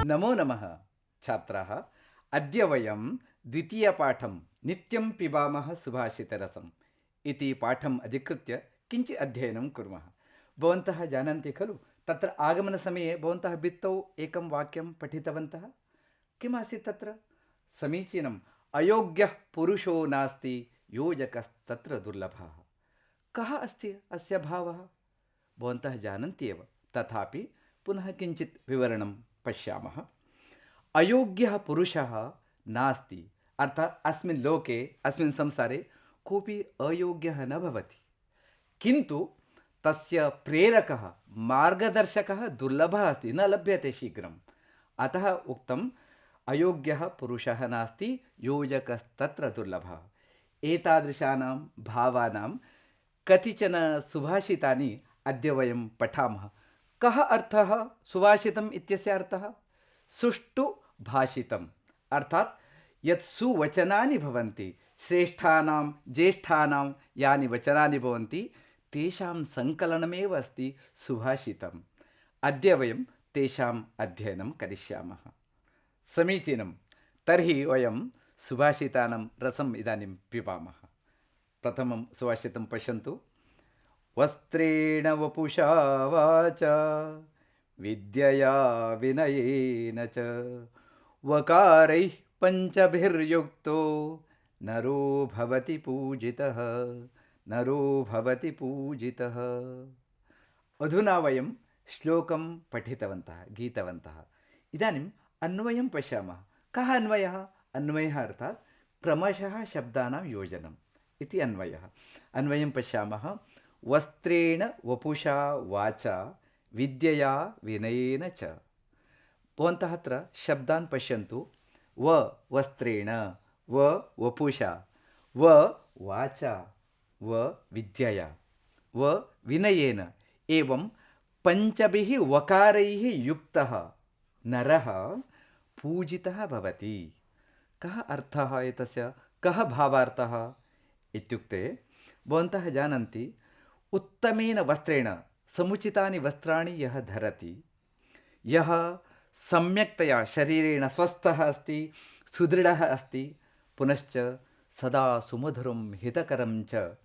नमो नमः छात्राः। अद्य वयं द्वितीयपाठं नित्यं पिबामः सुभाषितरसम् इति पाठम् अधिकृत्य किञ्चित् अध्ययनं कुर्मः। भवन्तः जानन्ति खलु, तत्र आगमनसमये भवन्तः भित्तौ एकं वाक्यं पठितवन्तः। किमासीत् तत्र? समीचीनम्। अयोग्यः पुरुषो नास्ति, योजकस्तत्र दुर्लभः। कः अस्ति अस्य भावः? भवन्तः जानन्ति एव, तथापि पुनः किञ्चित् विवरणं पश्यामः। अयोग्यः पुरुषः नास्ति, अर्थात् अस्मिन् लोके, अस्मिन् संसारे कोऽपि अयोग्यः न भवति, किन्तु तस्य प्रेरकः, मार्गदर्शकः दुर्लभः अस्ति, न लभ्यते शीघ्रम्। अतः उक्तम् अयोग्यः पुरुषः नास्ति, योजकस्तत्र दुर्लभः। एतादृशानां भावानां कतिचन सुभाषितानि अद्य वयं पठामः। कः अर्थः सुभाषितम् इत्यस्य अर्थः? सुष्ठु भाषितम्, अर्थात् यत् सुवचनानि भवन्ति, श्रेष्ठानां ज्येष्ठानां यानि वचनानि भवन्ति, तेषां सङ्कलनमेव अस्ति सुभाषितम्। अद्य वयं तेषाम् अध्ययनं करिष्यामः। समीचीनं। तर्हि वयं सुभाषितानां रसम् इदानीं पिबामः। प्रथमं सुभाषितं पश्यन्तु। वस्त्रेण वपुषा वाचा विद्यया विनयेन च वकारैः पञ्चभिर्युक्तो नरो भवति पूजितः, नरो भवति पूजितः। अधुना वयं श्लोकं पठितवन्तः, गीतवन्तः। इदानीम् अन्वयं पश्यामः। कः अन्वयः? अन्वयः अर्थात् क्रमशः शब्दानां योजनम् इति अन्वयः। अन्वयं पश्यामः। वस्त्रेण वपुषा वाचा विद्यया विनयेन च। भवन्तः अत्र शब्दान् पश्यन्तु। व वस्त्रेण, व वपुषा, व वाचा, व विद्यया, व विनयेन, एवं पञ्चभिः वकारैः युक्तः नरः पूजितः भवति। कः अर्थः एतस्य? कः भावार्थः इत्युक्ते, भवन्तः जानन्ति, उत्तमेन वस्त्रेण, समुचितानि वस्त्राणि यः धरति, यः सम्यक्तया शरीरेण स्वस्थः अस्ति, सुदृढः अस्ति, पुनश्च सदा सुमधुरं हितकरं च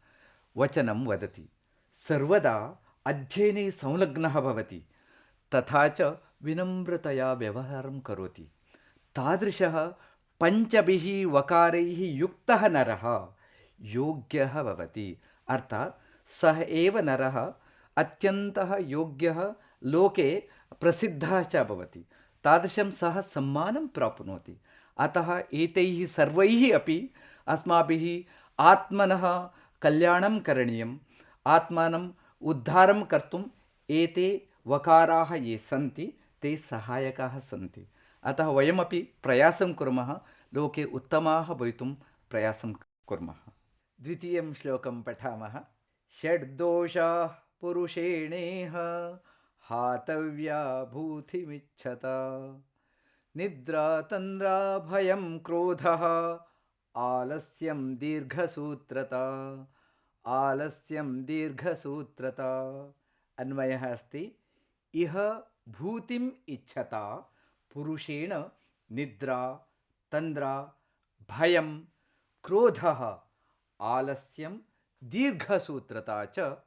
वचनं वदति, सर्वदा अध्ययने संलग्नः भवति, तथा च विनम्रतया व्यवहारं करोति, तादृशः पञ्चभिः वकारैः युक्तः नरः योग्यः भवति। अर्थात् सः एव नरः अत्यन्तः योग्यः, लोके प्रसिद्धः च भवति, तादृशं सः सम्मानं प्राप्नोति। अतः एतैः सर्वैः अपि अस्माभिः आत्मनः कल्याणं करणीयम्, आत्मानम् उद्धारं कर्तुम् एते वकाराः ये सन्ति ते सहायकाः सन्ति। अतः वयमपि प्रयासं कुर्मः, लोके उत्तमाः भवितुं प्रयासं कुर्मः। द्वितीयं श्लोकं पठामः। षड्दोषाः पुरुषेणेह हातव्या भूतिमिच्छता निद्रा तन्द्रा भयं क्रोधः आलस्यं दीर्घसूत्रता, आलस्यं दीर्घसूत्रता। अन्वयः अस्ति, इह भूतिम् इच्छता पुरुषेण निद्रा तन्द्रा भयं क्रोधः आलस्यं दीर्घसूत्रता च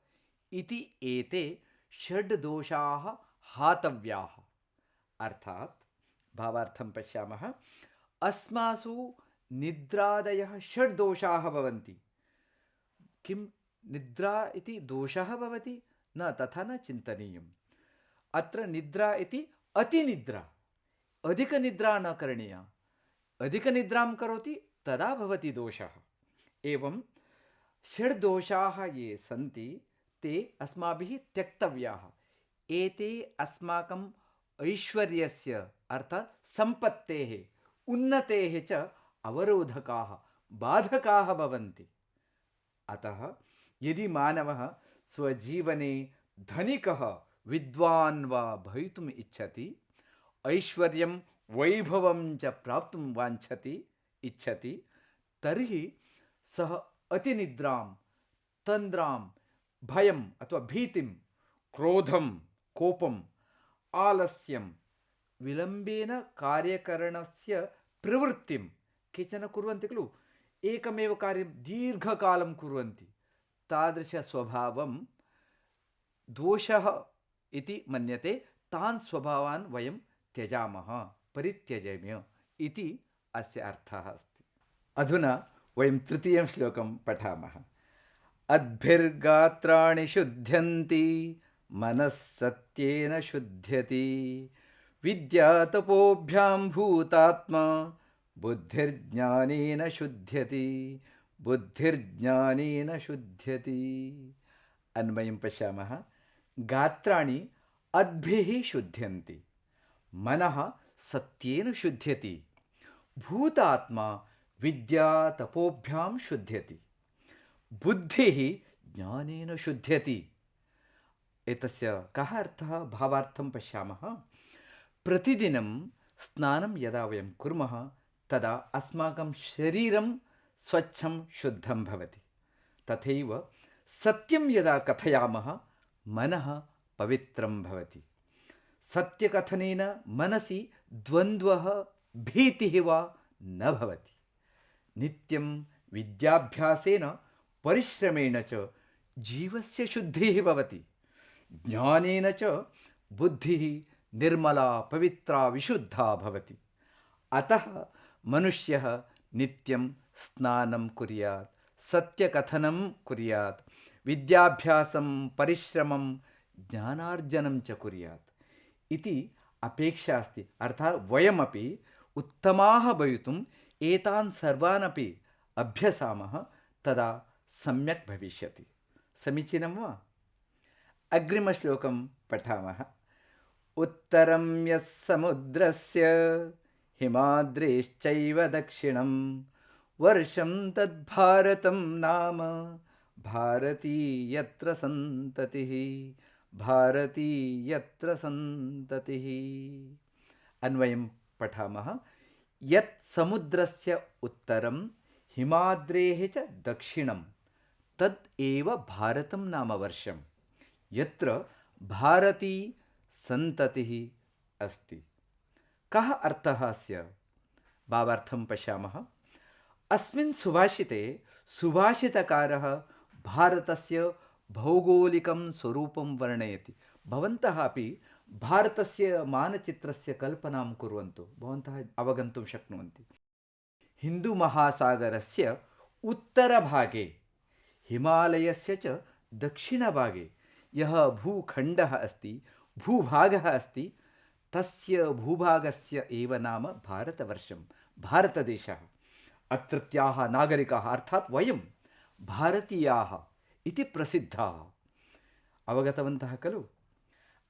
इति एते षड् दोषाः हातव्याः। अर्थात् भावार्थं पश्यामः। अस्मासु निद्रादयः षड् दोषाः भवन्ति। किं निद्रा इति दोषः भवति? न, तथा न चिन्तनीयम्। अत्र निद्रा इति अतिनिद्रा, अधिकनिद्रा न करणीया। अधिकनिद्रां करोति तदा भवति दोषः। एवं षड् दोषाः ये सन्ति ते अस्माभिः त्यक्तव्याः। एते अस्माकम् ऐश्वर्यस्य, अर्थात् सम्पत्तेः, उन्नतेः च अवरोधकाः, बाधकाः भवन्ति। अतः यदि मानवः स्वजीवने धनिकः, विद्वान् वा भवितुम् इच्छति, ऐश्वर्यं वैभवं च प्राप्तुं वाञ्छति, इच्छति, तर्हि सः अतिनिद्रां, तन्द्रां, भयम् अथवा भीतिं, क्रोधं, कोपम्, आलस्यं, विलम्बेन कार्यकरणस्य प्रवृत्तिं केचन कुर्वन्ति खलु, एकमेव कार्यं दीर्घकालं कुर्वन्ति, तादृशस्वभावं दोषः इति मन्यते। तान् स्वभावान् वयं त्यजामः, परित्यजेम्य इति अस्य अर्थः अस्ति। अधुना वयं तृतीयं श्लोकं पठामः। अद्भिर्गात्राणि शुध्यन्ति मनः सत्येन शुध्यति, विद्या तपोभ्यां भूतात्मा बुद्धिर्ज्ञानेन शुध्यति, बुद्धिर्ज्ञानेन शुध्यति। अन्वयं पश्यामः। गात्राणि अद्भिः शुध्यन्ति, मनः सत्येन शुध्यति, भूतात्मा विद्या तपोभ्यां शुध्यति, बुद्धिः ज्ञानेन शुध्यति। एतस्य कः अर्थः, भावार्थं पश्यामः। प्रतिदिनं स्नानं यदा वयं कुर्मः तदा अस्माकं शरीरं स्वच्छं शुद्धं भवति। तथैव सत्यं यदा कथयामः मनः पवित्रं भवति। सत्यकथनेन मनसि द्वन्द्वः भीतिः वा न भवति। नित्यं विद्याभ्यासेन परिश्रमेण च जीवस्य शुद्धिः भवति। ज्ञानेन च बुद्धिः निर्मला पवित्रा विशुद्धा भवति। अतः मनुष्यः नित्यं स्नानं कुर्यात्, सत्यकथनं कुर्यात्, विद्याभ्यासं परिश्रमं ज्ञानार्जनं च कुर्यात् इति अपेक्षा अस्ति। अर्थात् वयमपि उत्तमाः भवितुम् एतान् सर्वान् अपि अभ्यसामः, तदा सम्यक् भविष्यति। समीचीनं वा? अग्रिमश्लोकं पठामः। उत्तरं यः समुद्रस्य हिमाद्रेश्चैव दक्षिणं, वर्षं तद्भारतं नाम भारती यत्र सन्ततिः, भारती यत्र सन्ततिः। अन्वयं पठामः। यत् समुद्रस्य उत्तरं हिमाद्रेः च दक्षिणं, तत् एव भारतं नाम वर्षं, यत्र भारती सन्ततिः अस्ति। कः अर्थः अस्य? भावार्थं पश्यामः। अस्मिन् सुभाषिते सुभाषितकारः भारतस्य भौगोलिकं स्वरूपं वर्णयति। भवन्तः अपि भारतस्य मानचित्रस्य कल्पनां कुर्वन्तु, भवन्तः अवगन्तुं शक्नुवन्ति। हिन्दुमहासागरस्य उत्तरभागे, हिमालयस्य च दक्षिणभागे यः भूखण्डः अस्ति, भूभागः अस्ति, तस्य भूभागस्य एव नाम भारतवर्षं, भारतदेशः। अत्रत्याः नागरिकाः अर्थात् वयं भारतीयाः इति प्रसिद्धाः। अवगतवन्तः खलु?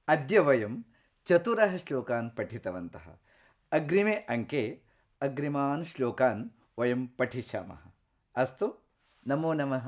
अद्य वयं 4 श्लोकान् पठितवन्तः। अग्रिमे अङ्के अग्रिमान् श्लोकान् वयं पठिष्यामः। अस्तु, नमो नमः।